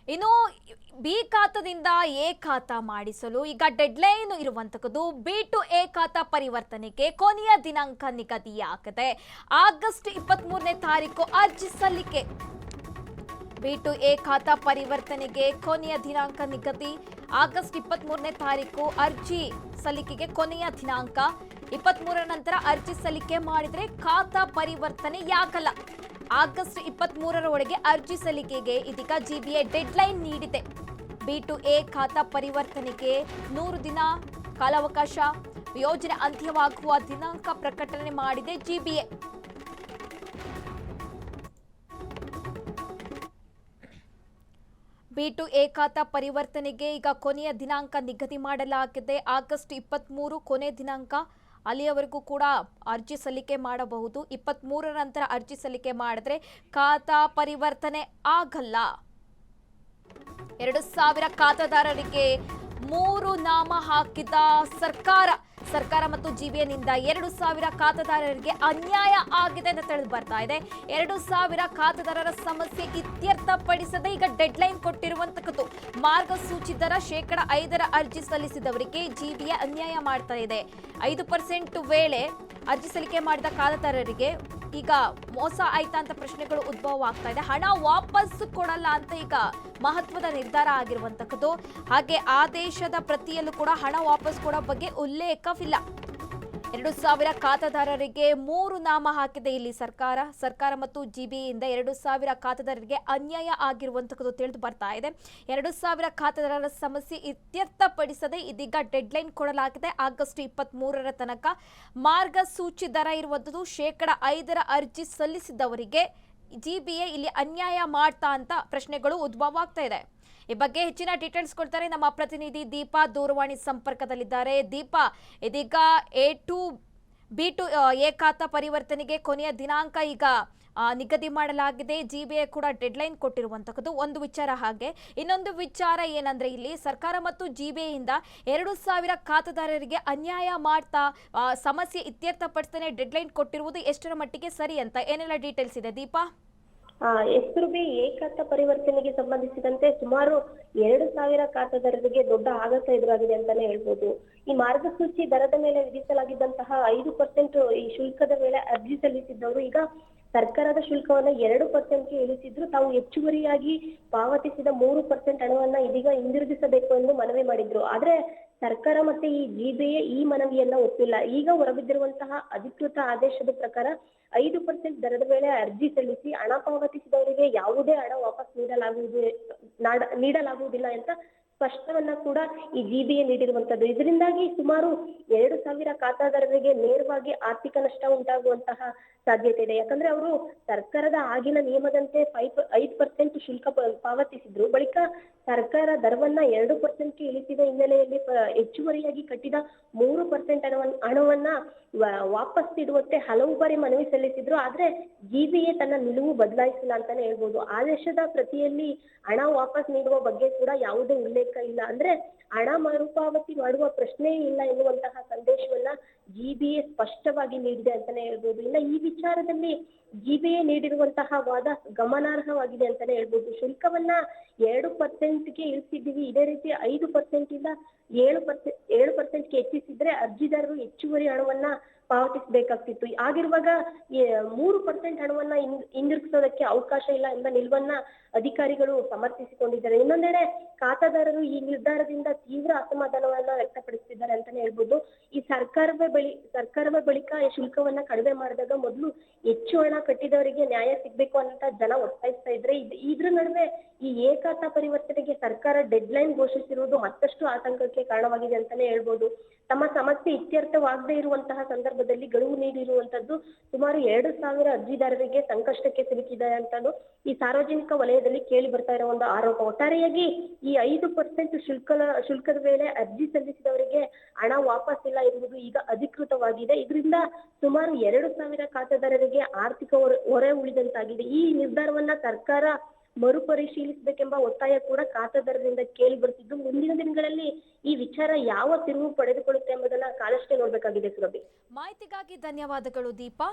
ಇನ್ನು ಬಿ ಖಾತಾದಿಂದ ಎ ಖಾತಾ ಮಾಡಿಸಲು ಈಗ ಡೆಡ್ಲೈನ್ ಇರುವಂತದ್ದು. ಬಿ ಟು ಎ ಖಾತಾ ಪರಿವರ್ತನೆಗೆ ಕೊನೆಯ ದಿನಾಂಕ ನಿಗದಿಯಾಗಿದೆ. ಆಗಸ್ಟ್ 23ನೇ ತಾರೀಕು ಅರ್ಜಿ ಸಲ್ಲಿಕೆ. ಬಿ ಟು ಎ ಖಾತಾ ಪರಿವರ್ತನೆಗೆ ಕೊನೆಯ ದಿನಾಂಕ ನಿಗದಿ. ಆಗಸ್ಟ್ 23ನೇ ತಾರೀಕು ಅರ್ಜಿ ಸಲ್ಲಿಕೆಗೆ ಕೊನೆಯ ದಿನಾಂಕ. 23ರ ನಂತರ ಅರ್ಜಿ ಸಲ್ಲಿಕೆ ಮಾಡಿದ್ರೆ ಖಾತಾ ಪರಿವರ್ತನೆಯಾಗಲ್ಲ. ಆಗಸ್ಟ್ 23ರ ಒಳಗೆ ಅರ್ಜಿ ಸಲ್ಲಿಕೆಗೆ ಇದೀಗ ಜಿಬಿಎ ಡೆಡ್ಲೈನ್ ನೀಡಿದೆ. ಬಿ ಟು ಎ ಖಾತಾ ಪರಿವರ್ತನೆಗೆ 100 ದಿನ ಕಾಲಾವಕಾಶ. ಯೋಜನೆ ಅಂತ್ಯವಾಗುವ ದಿನಾಂಕ ಪ್ರಕಟಣೆ ಮಾಡಿದೆ ಜಿಬಿಎ. ಬಿ ಟು ಎ ಖಾತಾ ಪರಿವರ್ತನೆಗೆ ಈಗ ಕೊನೆಯ ದಿನಾಂಕ ನಿಗದಿ ಮಾಡಲಾಗಿದೆ. ಆಗಸ್ಟ್ 23 ಕೊನೆ ದಿನಾಂಕ. ಅಲ್ಲಿಯವರೆಗೂ ಕೂಡ ಅರ್ಜಿ ಸಲ್ಲಿಕೆ ಮಾಡಬಹುದು. 23ರ ನಂತರ ಅರ್ಜಿ ಸಲ್ಲಿಕೆ ಮಾಡಿದ್ರೆ ಖಾತಾ ಪರಿವರ್ತನೆ ಆಗಲ್ಲ. 2000 ಖಾತಾದಾರರಿಗೆ 3 ನಾಮ ಹಾಕಿದ ಸರ್ಕಾರ ಮತ್ತು ಜಿಬಿಎನಿಂದ 2000 ಖಾತಾದಾರರಿಗೆ ಅನ್ಯಾಯ ಆಗಿದೆ ಅಂತ ತಿಳಿದು ಬರ್ತಾ ಇದೆ. 2000 ಖಾತಾದಾರರ ಸಮಸ್ಯೆ ಇತ್ಯರ್ಥಪಡಿಸದೆ ಈಗ ಡೆಡ್ಲೈನ್ ಕೊಟ್ಟಿರುವಂತದ್ದು. ಮಾರ್ಗಸೂಚಿ ದರ 5% ಅರ್ಜಿ ಸಲ್ಲಿಸಿದವರಿಗೆ ಜಿಬಿಎ ಅನ್ಯಾಯ ಮಾಡ್ತಾ ಇದೆ. 5% ವೇಳೆ ಅರ್ಜಿ ಸಲ್ಲಿಕೆ ಮಾಡಿದ ಖಾತಾದಾರರಿಗೆ ಈಗ ಮೋಸ ಆಯ್ತಾ ಅಂತ ಪ್ರಶ್ನೆಗಳು ಉದ್ಭವ ಆಗ್ತಾ ಇದೆ. ಹಣ ವಾಪಸ್ ಕೊಡಲ್ಲ ಅಂತ ಈಗ ಮಹತ್ವದ ನಿರ್ಧಾರ ಆಗಿರುವಂತದ್ದು. ಹಾಗೆ ಆದೇಶದ ಪ್ರತಿಯಲ್ಲೂ ಕೂಡ ಹಣ ವಾಪಸ್ ಕೊಡೋ ಬಗ್ಗೆ ಉಲ್ಲೇಖವಿಲ್ಲ. 2000 ಖಾತಾದಾರರಿಗೆ 3 ನಾಮ ಹಾಕಿದೆ ಇಲ್ಲಿ ಸರ್ಕಾರ ಮತ್ತು ಜಿಬಿಎಯಿಂದ 2000 ಖಾತಾದಾರರಿಗೆ ಅನ್ಯಾಯ ಆಗಿರುವಂತದ್ದು ತಿಳಿದು ಬರ್ತಾ ಇದೆ. 2000 ಖಾತಾದಾರರ ಸಮಸ್ಯೆ ಇತ್ಯರ್ಥಪಡಿಸದೆ ಇದೀಗ ಡೆಡ್ಲೈನ್ ಕೊಡಲಾಗಿದೆ. ಆಗಸ್ಟ್ 23ರ ತನಕ ಮಾರ್ಗಸೂಚಿ ದರ ಇರುವಂತದ್ದು. 5% ಅರ್ಜಿ ಸಲ್ಲಿಸಿದವರಿಗೆ ಜಿಬಿಎ ಇಲ್ಲಿ ಅನ್ಯಾಯ ಮಾಡ್ತಾ ಅಂತ ಪ್ರಶ್ನೆಗಳು ಉದ್ಭವ ಆಗ್ತಾ ಇದೆ. ಈ ಬಗ್ಗೆ ಹೆಚ್ಚಿನ ಡೀಟೇಲ್ಸ್ ಕೊಡ್ತಾರೆ ನಮ್ಮ ಪ್ರತಿನಿಧಿ ದೀಪಾ. ದೂರವಾಣಿ ಸಂಪರ್ಕದಲ್ಲಿದ್ದಾರೆ. ದೀಪಾ, ಇದೀಗ ಬಿ ಟು ಎ ಖಾತಾ ಪರಿವರ್ತನೆಗೆ ಕೊನೆಯ ದಿನಾಂಕ ಈಗ ನಿಗದಿ ಮಾಡಲಾಗಿದೆ. ಜಿಬಿಎ ಕೂಡ ಡೆಡ್ಲೈನ್ ಕೊಟ್ಟಿರುವಂತದ್ದು ಒಂದು ವಿಚಾರ. ಹಾಗೆ ಇನ್ನೊಂದು ವಿಚಾರ ಏನಂದ್ರೆ ಇಲ್ಲಿ ಸರ್ಕಾರ ಮತ್ತು ಜಿಬಿಎಯಿಂದ 2000 ಖಾತಾದಾರರಿಗೆ ಅನ್ಯಾಯ ಮಾಡ್ತಾ ಸಮಸ್ಯೆ ಇತ್ಯರ್ಥಪಡಿಸ್ತಾನೆ ಡೆಡ್ಲೈನ್ ಕೊಟ್ಟಿರುವುದು ಎಷ್ಟರ ಮಟ್ಟಿಗೆ ಸರಿ ಅಂತ ಏನೆಲ್ಲ ಡೀಟೇಲ್ಸ್ ಇದೆ ದೀಪಾ? ಎಸ್ರುಬಿ ಎ ಖಾತಾ ಪರಿವರ್ತನೆಗೆ ಸಂಬಂಧಿಸಿದಂತೆ ಸುಮಾರು 2000 ಖಾತಾದಾರರಿಗೆ ದೊಡ್ಡ ಆಘಾತ ಎದುರಾಗಿದೆ ಅಂತಾನೆ ಹೇಳ್ಬೋದು. ಈ ಮಾರ್ಗಸೂಚಿ ದರದ ಮೇಲೆ ವಿಧಿಸಲಾಗಿದ್ದಂತಹ 5% ಈ ಶುಲ್ಕದ ವೇಳೆ ಅರ್ಜಿ ಸಲ್ಲಿಸಿದ್ದವರು ಈಗ ಸರ್ಕಾರದ ಶುಲ್ಕವನ್ನ 2%ಗೆ ಇಳಿಸಿದ್ರು. ತಾವು ಹೆಚ್ಚುವರಿಯಾಗಿ ಪಾವತಿಸಿದ 3% ಹಣವನ್ನ ಇದೀಗ ಹಿಂದಿರುಗಿಸಬೇಕು ಎಂದು ಮನವಿ ಮಾಡಿದ್ರು. ಆದ್ರೆ ಸರ್ಕಾರ ಮತ್ತೆ ಈ ಜಿಬಿಎ ಈ ಮನವಿಯನ್ನ ಒಪ್ಪಿಲ್ಲ. ಈಗ ಹೊರಬಿದ್ದಿರುವಂತಹ ಅಧಿಕೃತ ಆದೇಶದ ಪ್ರಕಾರ 5% ದರದ ವೇಳೆ ಅರ್ಜಿ ಸಲ್ಲಿಸಿ ಹಣ ಪಾವತಿಸಿದವರಿಗೆ ಯಾವುದೇ ಹಣ ವಾಪಸ್ ನೀಡಲಾಗುವುದಿಲ್ಲ ಅಂತ ಸ್ಪಷ್ಟವನ್ನ ಕೂಡ ಈ ಜಿಬಿಎ ನೀಡಿರುವಂತದ್ದು. ಇದರಿಂದಾಗಿ ಸುಮಾರು 2000 ಖಾತಾದಾರರಿಗೆ ನೇರವಾಗಿ ಆರ್ಥಿಕ ನಷ್ಟ ಉಂಟಾಗುವಂತಹ ಸಾಧ್ಯತೆ ಇದೆ. ಯಾಕಂದ್ರೆ ಅವರು ಸರ್ಕಾರದ ಆಗಿನ ನಿಯಮದಂತೆ 5% ಶುಲ್ಕ ಪಾವತಿಸಿದ್ರು. ಬಳಿಕ ಸರ್ಕಾರ ದರವನ್ನ 2%ಗೆ ಇಳಿಸಿದ ಹಿನ್ನೆಲೆಯಲ್ಲಿ ಹೆಚ್ಚುವರಿಯಾಗಿ ಕಟ್ಟಿದ 3% ಹಣವನ್ನ ವಾಪಸ್ ನೀಡುವಂತೆ ಹಲವು ಬಾರಿ ಮನವಿ ಸಲ್ಲಿಸಿದ್ರು. ಆದ್ರೆ ಜಿಬಿಎ ತನ್ನ ನಿಲುವು ಬದಲಾಯಿಸಿಲ್ಲ ಅಂತಾನೆ ಹೇಳ್ಬೋದು. ಆದೇಶದ ಪ್ರತಿಯಲ್ಲಿ ಹಣ ವಾಪಸ್ ನೀಡುವ ಬಗ್ಗೆ ಕೂಡ ಯಾವುದೇ ಉಲ್ಲೇಖ ಇಲ್ಲ. ಅಂದ್ರೆ ಹಣ ಮರುಪಾವತಿ ಮಾಡುವ ಪ್ರಶ್ನೆ ಇಲ್ಲ ಎನ್ನುವಂತಹ ಸಂದೇಶವನ್ನ ಜಿಬಿಎ ಸ್ಪಷ್ಟವಾಗಿ ನೀಡಿದೆ ಅಂತಾನೆ ಹೇಳ್ಬೋದು. ಇನ್ನ ಈ ವಿಚಾರದಲ್ಲಿ ಜಿಬಿಎ ನೀಡಿರುವಂತಹ ವಾದ ಗಮನಾರ್ಹವಾಗಿದೆ ಅಂತಾನೆ ಹೇಳ್ಬೋದು. ಶುಲ್ಕವನ್ನ 2%ಗೆ ಇಳಿಸಿದ್ದೀವಿ, ಇದೇ ರೀತಿ 5% ಇಂದ 7%ಗೆ ಹೆಚ್ಚಿಸಿದ್ರೆ ಅರ್ಜಿದಾರರು ಹೆಚ್ಚುವರಿ ಹಣವನ್ನ ಪಾವತಿಸಬೇಕಾಗ್ತಿತ್ತು. ಆಗಿರುವಾಗ 3% ಹಣವನ್ನ ಹಿಂದಿರುಗಿಸೋದಕ್ಕೆ ಅವಕಾಶ ಇಲ್ಲ ಎಂಬ ನಿಲುವನ್ನ ಅಧಿಕಾರಿಗಳು ಸಮರ್ಥಿಸಿಕೊಂಡಿದ್ದಾರೆ. ಇನ್ನೊಂದೆಡೆ ಖಾತಾದಾರರು ಈ ನಿರ್ಧಾರದಿಂದ ತೀವ್ರ ಅಸಮಾಧಾನವನ್ನ ವ್ಯಕ್ತಪಡಿಸಿದ್ದಾರೆ ಅಂತಾನೆ ಹೇಳ್ಬೋದು. ಈ ಸರ್ಕಾರವೇ ಬಳಿಕ ಈ ಶುಲ್ಕವನ್ನ ಕಡಿಮೆ ಮಾಡಿದಾಗ ಮೊದಲು ಹೆಚ್ಚು ಹಣ ಕಟ್ಟಿದವರಿಗೆ ನ್ಯಾಯ ಸಿಗ್ಬೇಕು ಅಂತ ಜನ ಒತ್ತಾಯಿಸ್ತಾ ಇದ್ರೆ, ಇದ್ರ ನಡುವೆ ಈ ಎ ಖಾತಾ ಪರಿವರ್ತನೆಗೆ ಸರ್ಕಾರ ಡೆಡ್ಲೈನ್ ಘೋಷಿಸಿರುವುದು ಮತ್ತಷ್ಟು ಆತಂಕಕ್ಕೆ ಕಾರಣವಾಗಿದೆ ಅಂತಾನೆ ಹೇಳ್ಬೋದು. ತಮ್ಮ ಸಮಸ್ಯೆ ಇತ್ಯರ್ಥವಾಗದೇ ಇರುವಂತಹ ಸಂದರ್ಭದಲ್ಲಿ ಗಡುವು ನೀಡಿರುವಂತದ್ದು ಸುಮಾರು 2000 ಅರ್ಜಿದಾರರಿಗೆ ಸಂಕಷ್ಟಕ್ಕೆ ಸಿಲುಕಿದೆ ಅಂತಲೂ ಈ ಸಾರ್ವಜನಿಕ ವಲಯದಲ್ಲಿ ಕೇಳಿ ಬರ್ತಾ ಇರೋ ಒಂದು ಆರೋಪ. ಒಟ್ಟಾರೆಯಾಗಿ ಈ 5% ಶುಲ್ಕದ ವೇಳೆ ಅರ್ಜಿ ಸಲ್ಲಿಸಿದವರಿಗೆ ಹಣ ವಾಪಸ್ ಇಲ್ಲ ಎನ್ನುವುದು ಈಗ ಅಧಿಕೃತವಾಗಿದೆ. ಇದರಿಂದ ಸುಮಾರು 2000 ಖಾತೆದಾರರಿಗೆ ಆರ್ಥಿಕ ಹೊರೆ ಉಳಿದಂತಾಗಿದೆ. ಈ ನಿರ್ಧಾರವನ್ನ ಸರ್ಕಾರ ಮರುಪರಿಶೀಲಿಸಬೇಕೆಂಬ ಒತ್ತಾಯ ಕೂಡ ಖಾತೆದಾರರಿಂದ ಕೇಳಿ ಬರ್ತಿದ್ದು, ಮುಂದಿನ ದಿನಗಳಲ್ಲಿ ಈ ವಿಚಾರ ಯಾವ ತಿರುವು ಪಡೆದುಕೊಳ್ಳುತ್ತೆ ಎಂಬುದನ್ನ ಕಾಲಷ್ಟೇ ನೋಡ್ಬೇಕಾಗಿದೆ. ಸುರಭಿ, ಮಾಹಿತಿಗಾಗಿ ಧನ್ಯವಾದಗಳು ದೀಪಾ.